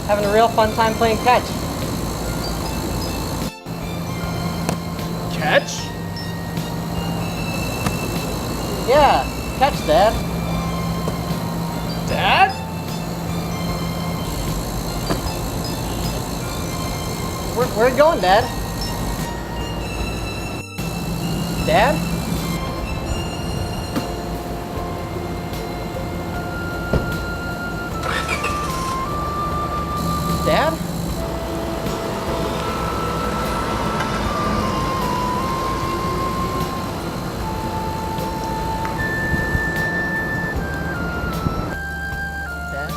Having a real fun time playing catch. Catch? Yeah, catch, Dad. Dad? Where you going, Dad? Dad? Dad? Dad?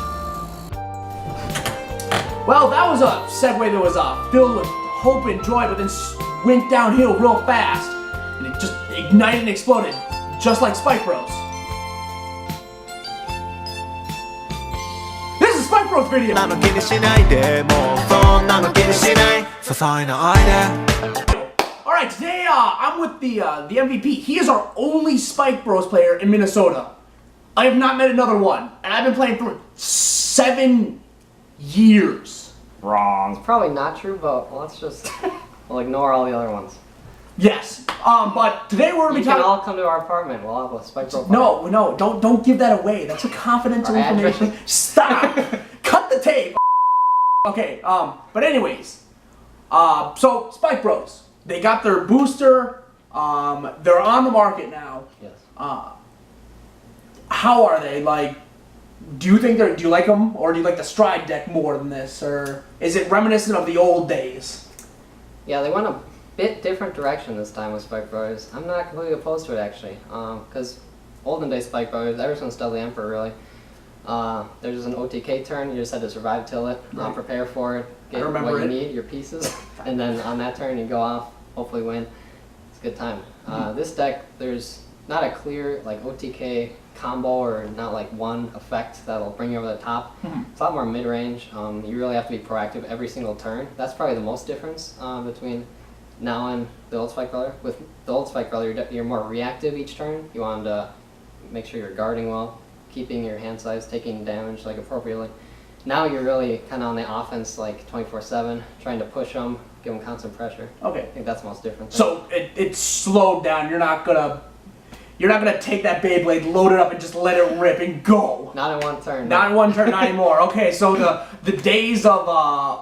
Well, that was a segue that was filled with hope and joy, but then went downhill real fast, and it just ignited and exploded, just like Spike Bros. This is Spike Bros video. なの気にしないでもうそんなの気にしない些細な愛で Alright, today I'm with the MVP. He is our only Spike Bros player in Minnesota. I have not met another one, and I've been playing for 7 years. Wrong. It's probably not true, but let's just we'll ignore all the other ones. Yes. But today we're gonna You be can talking. all come to our apartment. We'll have a Spike Pro party. No, don't give that away. That's a confidential Our address. information. Stop. Cut the tape. Okay. But anyways, so Spike Bros, they got their booster. They're on the market now. Yes. How are they? Like, do you like them, or do you like the Stride deck more than this, or is it reminiscent of the old days? Yeah, they went a bit different direction this time with Spike Brothers. I'm not completely opposed to it actually, because olden day Spike Brothers, ever since Deadly Emperor really, there's an OTK turn. You just had to survive till it, Right. prepare for it, get what remember you it. need, your pieces, and then on that turn you go off, hopefully win. It's a good time. This deck, there's not a clear like OTK combo or not like one effect that'll bring you over the top. It's a lot more mid-range. You really have to be proactive every single turn. That's probably the most difference between now and the old Spike Brother. With the old Spike Brother, you're more reactive each turn. You want to make sure you're guarding well, keeping your hand size, taking damage like appropriately. Now you're really kind of on the offense like 24/7, trying to push them, give them constant pressure. Okay. I think that's the most different thing. So it's slowed down. You're not gonna take that Beyblade, load it up, and just let it rip and go. Not in one turn. Not in one turn, not anymore. Okay, so the days of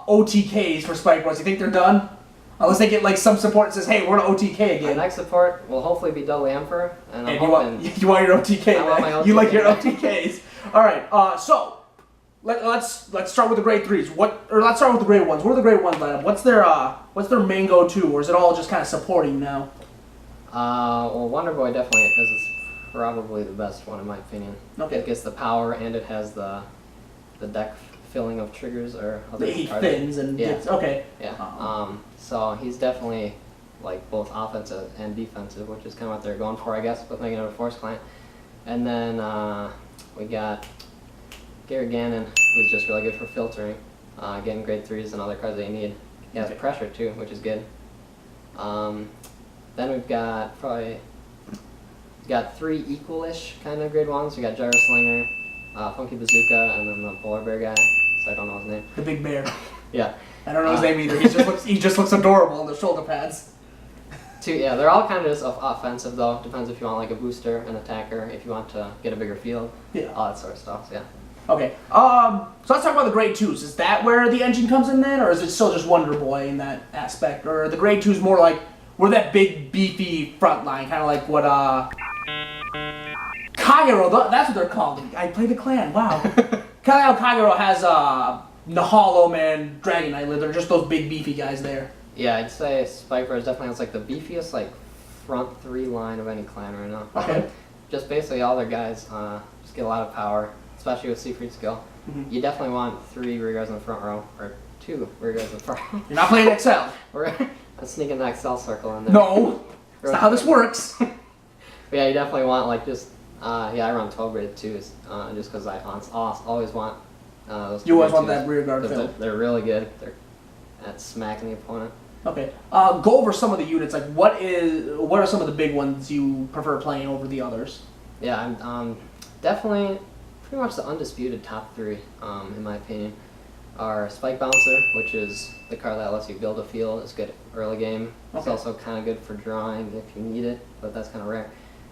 OTKs for Spike Bros, you think they're done? Unless they get like some support that says, "Hey, we're gonna OTK My again." next support will hopefully be Deadly Emperor, and I'm And hoping. you want your OTK? I want man. my You like your OTK. OTKs? All right. So let's start with the grade threes. Let's start with the grade ones. What are the grade ones lineup? What's their main go-to, or is it all just kind of supporting now? Well, Wonder Boy definitely is probably the best one in my opinion. Okay. It gets the power and it has the deck filling of triggers or other The cards. thins and Yeah. gets, okay. Yeah. So he's definitely like both offensive and defensive, which is kind of what they're going for, I guess, with making it a force client. And then we got Gary Gannon, who's just really good for filtering, getting grade threes and other cards that you need. He has pressure too, which is good. Then we've got three equal-ish kind of grade ones. We got Gyro Slinger, Funky Bazooka, and then the Polar Bear guy. So I don't know his name. The big bear. Yeah. I don't know his name either. He just looks adorable on the shoulder pads. Yeah, they're all kind of just offensive though. Depends if you want like a booster, an attacker, if you want to get a bigger field, Yeah. all that sort of stuff. So, yeah. Okay. So let's talk about the grade twos. Is that where the engine comes in then, or is it still just Wonder Boy in that aspect, or are the grade twos more like we're that big beefy front line, kind of like what Kagero? That's what they're called. I play the clan. Wow. Kind of how Kagero has Nahalo Man, Dragon Knight. They're just those big beefy guys there. Yeah, I'd say Spike Bros definitely has like the beefiest like front three line of any clan right now. Okay. Just basically all their guys just get a lot of power, especially with Siegfried skill. You definitely want 3 rear guards in the front row, or 2 rear guards in the front row. You're not playing Excel. We're sneaking that Excel circle in there. No. That's not how this works. But yeah, you definitely want like just I run 12 grade twos just because I always want those. You always grade want that twos, rear guard 'cause filled. They're really good. They're at smacking the opponent. Okay. Go over some of the units. Like, what are some of the big ones you prefer playing over the others? Yeah, I'm definitely pretty much the undisputed top 3 in my opinion. are Spike Bouncer, which is the card that lets you build a field. It's good early game. It's Okay. also kind of good for drawing if you need it, but that's kind of rare.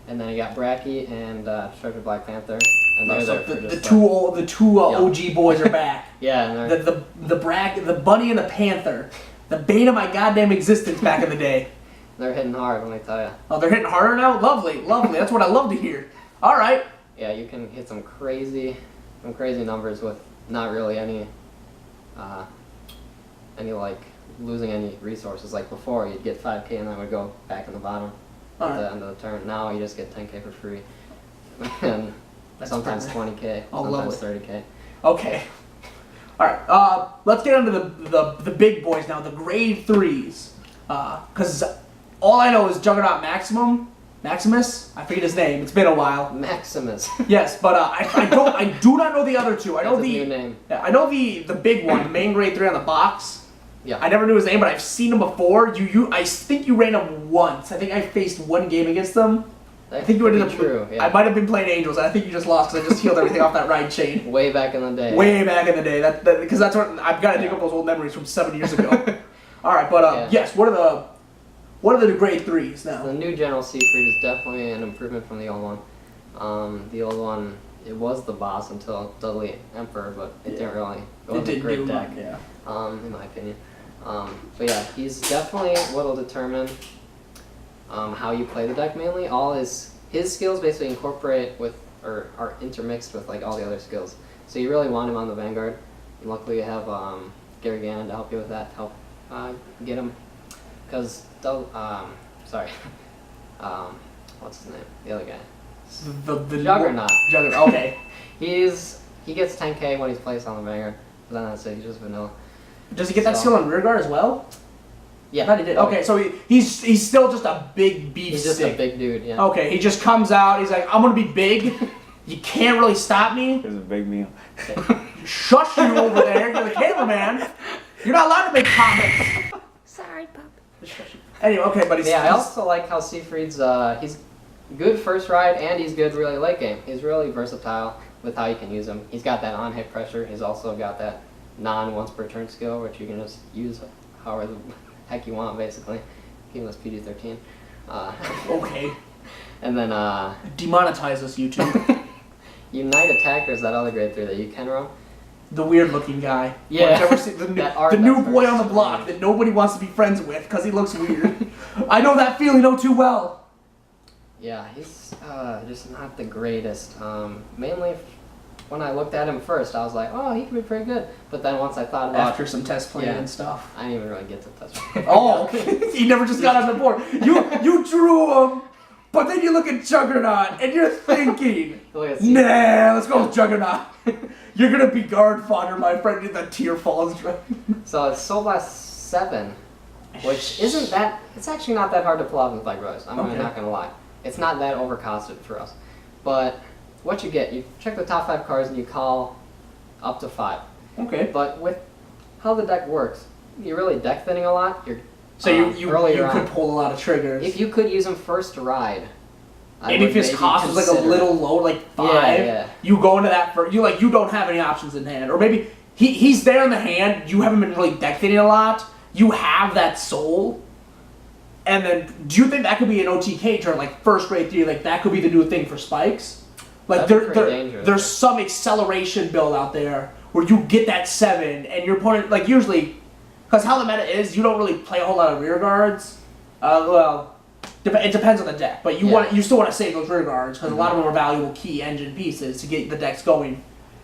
And then you got Bracky and Striped Black Panther. And they're So there for the just, two Yep. OG boys are back. yeah, and they're, The bunny and the panther, the bane of my goddamn existence back in the day. they're hitting hard, let me tell you. Oh, they're hitting harder now. Lovely. That's what I love to hear. All right. Yeah, you can hit some crazy numbers with not really any like losing any resources. Like before, you'd get 5K and that would go back in the bottom at Alright. the end of the turn. Now you just get 10K for free, and That's sometimes perfect. 20K, Oh, sometimes lovely. 30K. Okay. All right. Let's get into the big boys now, the grade 3s. Because all I know is Juggernaut Maximus. I forget his name. It's been a while. Maximus. Yes, but I do not know the other two. I know That's his the new name. Yeah, I know the big one, the main grade 3 on the box. Yeah. I never knew his name, but I've seen him before. I think you ran him once. I think I faced one game against them. I think you could ended be up. true. Yeah. I might have been playing Angels, and I think you just lost because I just healed everything off that ride chain. Way back in the day. Way back in the day, because that's what I've got to dig up those old memories from 7 years ago. All right, but Yeah. yes, what are the grade 3s now? The new General Seafried is definitely an improvement from the old one. The old one, it was the boss until Dudley Emperor, but it didn't really. It wasn't a great deck, Yeah. in my opinion. But yeah, he's definitely what'll determine how you play the deck mainly. All his skills basically incorporate with or are intermixed with like all the other skills. So you really want him on the Vanguard. And luckily you have Gary Gannon to help you with that, to help get him. Because what's his name? The other guy. The Juggernaut. Juggernaut. Okay. He gets 10K when he's placed on the Vanguard. But then that's it. He's just vanilla. Does he get that So- skill on rearguard as well? Yeah. I thought he did. Okay, so he's still just a big beef He's just stick. a big dude. Yeah. Okay, he just comes out. He's like, I'm gonna be big. You can't really stop me. Here's a big meal. Shush you over there. You're the cameraman. You're not allowed to make comments. Sorry, pup. Anyway, okay, but Yeah, I also like how Seafried's he's good first ride and he's good really late game. He's really versatile with how you can use him. He's got that on hit pressure. He's also got that non once per turn skill, which you can just use however the heck you want, basically. Even this PG-13. Okay. And then Demonetize us, YouTube. Unite Attacker is that other grade 3 that you can run. The weird-looking guy. Yeah. I've never seen That art, the new that's boy very on the block strange. that nobody wants to be friends with because he looks weird. I know that feeling oh too well. Yeah, he's just not the greatest. Mainly when I looked at him first, I was like, oh, he could be pretty good. But then once I thought about After some test playing Yeah. and stuff. I didn't even really get to touch. Oh, okay. He never just got on the board. You drew him, but then you look at Juggernaut and you're thinking, Look at nah, let's go with Juggernaut. You're gonna be guard fodder, my friend. The tear falls. So it's Soul Blast 7, which isn't that. It's actually not that hard to pull off in Spike Brothers. I'm Okay. not gonna lie. It's not that overcosted for us. But what you get, you check the top 5 cards and you call up to 5. Okay. But with how the deck works, you're really deck thinning a lot. You're So you earlier could on. pull a lot of triggers. If you could use them first to ride. I Maybe would if his cost was like a consider- little low, like 5, yeah. you go into that for you don't have any options in hand, or maybe he's there in the hand. You haven't been really deck thinning a lot. You have that soul, and then do you think that could be an OTK turn, like first grade 3? Like that could be the new thing for spikes. Like That'd be pretty dangerous. there's some acceleration build out there where you get that 7, and your opponent like usually, because how the meta is, you don't really play a whole lot of rear guards. It depends on the deck, but you still want to save those rear guards because a lot of them are valuable key engine pieces to get the decks going.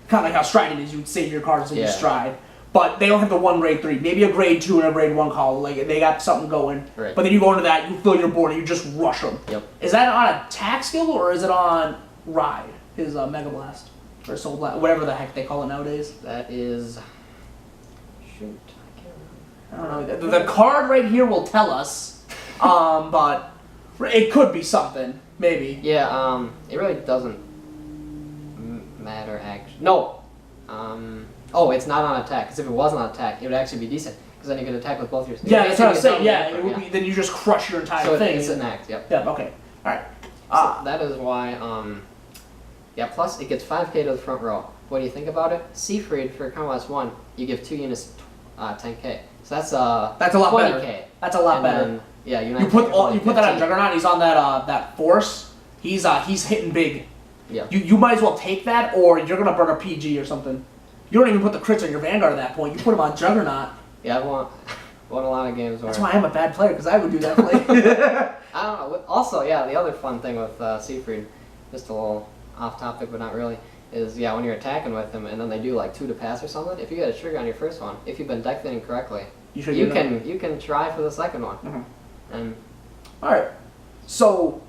Kind of like how striding is, you would save your cards until you Yeah. stride. But they don't have the one grade 3, maybe a grade 2 and a grade 1 call. Like they got something going. Right. But then you go into that, you fill your board, and you just rush them. Yep. Is that on attack skill or is it on ride? His Mega Blast or Soul Blast, whatever the heck they call it nowadays. That is. Shoot, I can't remember. I don't know. The card right here will tell us, but it could be something. Maybe. Yeah, it really doesn't matter actually. No. Oh, it's not on attack. Because if it wasn't on attack, it would actually be decent. Because then you could attack with both your. Yeah, that's what I was saying. Basically, Yeah, it's it would be, then you just crush your entire So thing. it's an act. Yep. Yeah. Okay. All right. So that is why. Yeah. Plus, it gets 5K to the front row. what do you think about it? Seafried for Conquest 1, you give 2 units 10k. So that's a lot 20k. better. That's a lot And better. then, yeah, You put that on Juggernaut. He's on that force. He's hitting big. Yeah. You might as well take that, or you're gonna burn a PG or something. You don't even put the crits on your Vanguard at that point. You put him on Juggernaut. Yeah, I've won a lot of games. That's why I'm a bad player, because I would do that play. I don't know. Also, yeah, the other fun thing with Seafried, just a little off topic, but not really, is when you're attacking with him, and then they do like 2 to pass or something. If you get a trigger on your first one, if you've been deck thinning correctly, you can try for the second one. Mhm. And all right, so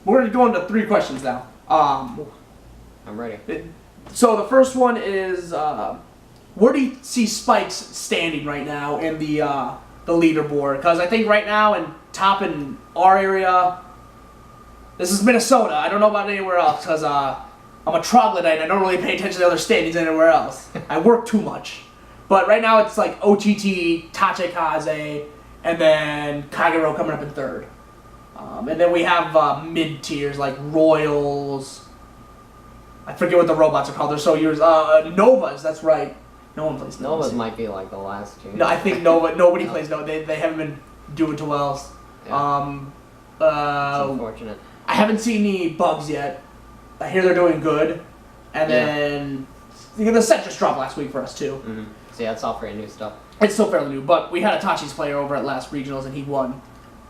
we're gonna go into 3 questions now. I'm ready. So the first one is, where do you see Spikes standing right now in the leaderboard? Because I think right now in top in our area, this is Minnesota. I don't know about anywhere else because I'm a troglodyte. I don't really pay attention to other standings anywhere else. I work too much. But right now it's like OTT, Tachikaze, and then Kagero coming up in 3rd. And then we have mid tiers like Royals. I forget what the robots are called. They're so yours. Novas. That's right. No one plays Novas. Novas might be like the last team. No, I think nobody plays Nova. They haven't been doing too well. Yeah. It's unfortunate. I haven't seen any bugs yet. I hear they're doing good. And then the set just dropped last week for us too. Mm-hmm. So yeah, it's all pretty new stuff. It's still fairly new, but we had a Tachi's player over at last regionals and he won.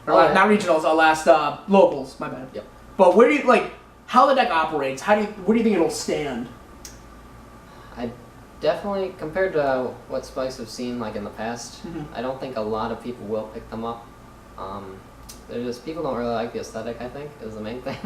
Or Oh, yeah. not regionals, last locals. My bad. Yep. But where do you how the deck operates? Where do you think it'll stand? I definitely, compared to what Spikes have seen like in the past, I don't think a lot of people will pick them up. They're just, people don't really like the aesthetic, I think, is the main thing.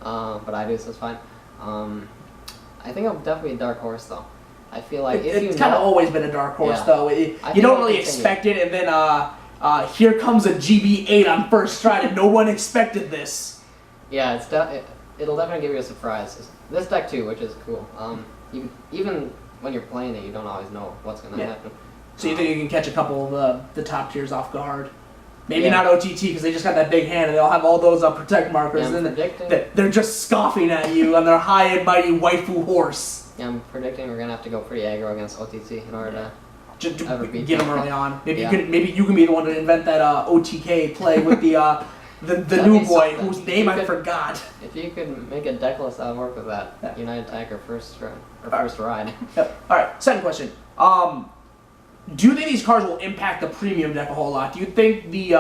But I do, so it's fine. I think it'll definitely be a dark horse though. I feel like It's kind of always been a dark horse though. You don't it'll really continue. expect it, and then here comes a GB8 on first stride, and no one expected this. Yeah, it'll definitely give you a surprise. This deck too, which is cool. Even when you're playing it, you don't always know what's going to happen. So you think you can catch a couple of the top tiers off guard? Maybe Yeah. not OTT because they just got that big hand and they'll have all those protect markers, Yeah, I'm and predicting- they're just scoffing at you on their high and mighty waifu horse. Yeah, I'm predicting we're going to have to go pretty aggro against OTT in order to Just ever beat get them. them early on. Maybe Yeah. you can be the one to invent that OTK play with the That'd new be boy something. whose If name you I could- forgot. If you could make a deck list that would work with that, Yeah. United Attacker first ride. Yep. All right. Second question. Do you think these cards will impact the premium deck a whole lot? Do you think the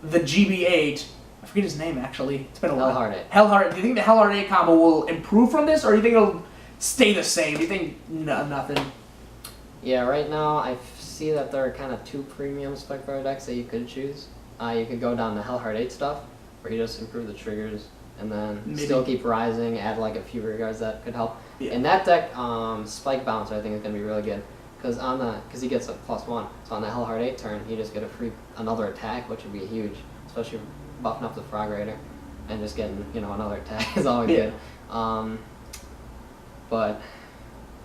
GB8, I forget his name actually. It's been a while. Hellheart 8. Hellheart. Do you think the Hellheart 8 combo will improve from this, or do you think it'll stay the same? Do you think nothing? Yeah, right now I see that there are kind of 2 premium Spectre decks that you could choose. You could go down the Hellheart 8 stuff, where you just improve the triggers, and then Maybe. still keep rising, add like a few regards that could help. Yeah. In that deck, Spike Bouncer I think is going to be really good, because he gets a +1. So on the Hellheart 8 turn, you just get another attack, which would be huge, especially buffing up the Frog Raider, and just getting another attack is always Yeah. good. But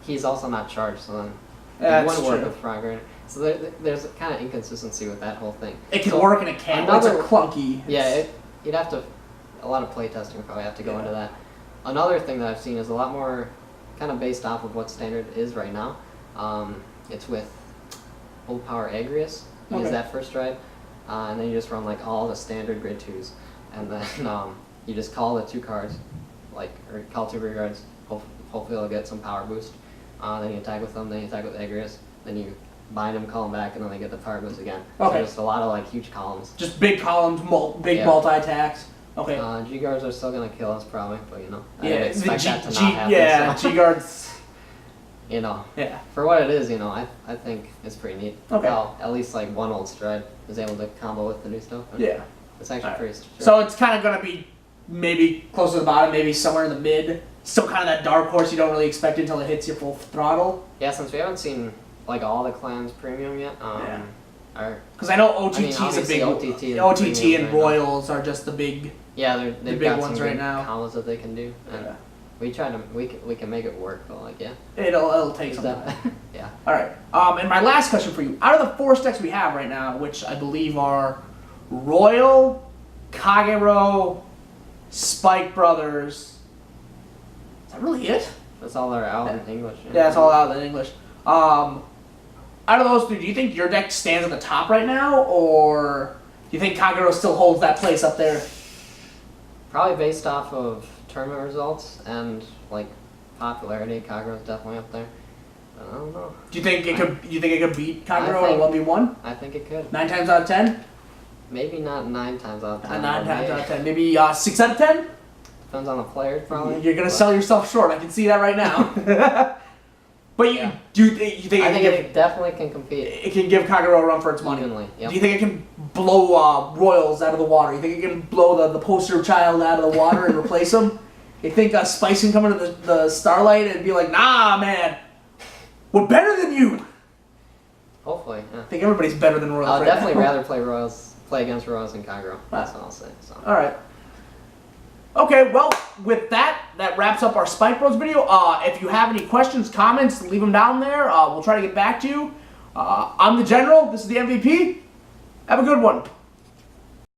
he's also not charged, so then it That's wouldn't work true. with Frog Raider. So there's kind of inconsistency with that whole thing. It can So work and it can't. But it's another- clunky. Yeah, you'd have to, a lot of playtesting probably have to go into that. Another thing that I've seen is a lot more kind of based off of what standard is right now. It's with Full Power Agrius. You use Okay. that first stride, and then you just run like all the standard grid 2s, and then you just call the 2 cards, or call 2 regards. Hopefully it'll get some power boost. Then you attack with them. Then you attack with Agrius. Then you bind them, call them back, and then they get the power boost again. Okay. So just a lot of huge columns. Just big columns, big Yeah. multi-attacks. Okay. G-guards are still gonna kill us probably, but I yeah, didn't expect that to not happen. yeah, so, G-guards. yeah, for what it is, I think it's pretty neat. Okay. How at least one old stride is able to combo with the new stuff. and Yeah. It's actually Alright. pretty strong. So it's kind of going to be maybe close to the bottom, maybe somewhere in the mid. Still kind of that dark horse you don't really expect it until it hits your full throttle. Yeah, since we haven't seen all the clans premium yet, Because I know OTT is a obviously big OTT and OTT premium and right now. Royals are just the big. they've big got ones some right good now. combos that they can do, and Yeah. we can make it work, but It'll take some time. yeah. All right. And my last question for you: out of the 4 decks we have right now, which I believe are Royal, Kagero, Spike Brothers. Is that really it? That's all they're out in English. Yeah, that's all out in English. Out of those three, do you think your deck stands at the top right now, or do you think Kagero still holds that place up there? Probably based off of tournament results and like popularity. Kagero's definitely up there. But I don't know. Do you think it could? You think it could beat Kagero I in think- a 1v1? I think it could. 9 times out of 10? Maybe not 9 times out of 10. 9 but times maybe. out of 10. Maybe 6 out of 10? Depends on the player, probably. You're gonna but sell yourself short. I can see that right now. But Yeah. do you think I it, think can it definitely can compete give, it can give Kagero a run for its money? evenly. Yep. Do you think it can blow Royals out of the water? You think it can blow the poster child out of the water and replace them? You think Spice can come into the Starlight and be like, nah, man, we're better than you? Hopefully, yeah. I think everybody's better than Royals I'll right definitely now. rather play against Royals than Kagero. That's what I'll say. So. All right. Okay, well, with that wraps up our Spike Bros video. If you have any questions, comments, leave them down there. We'll try to get back to you. I'm the General. This is the MVP. Have a good one.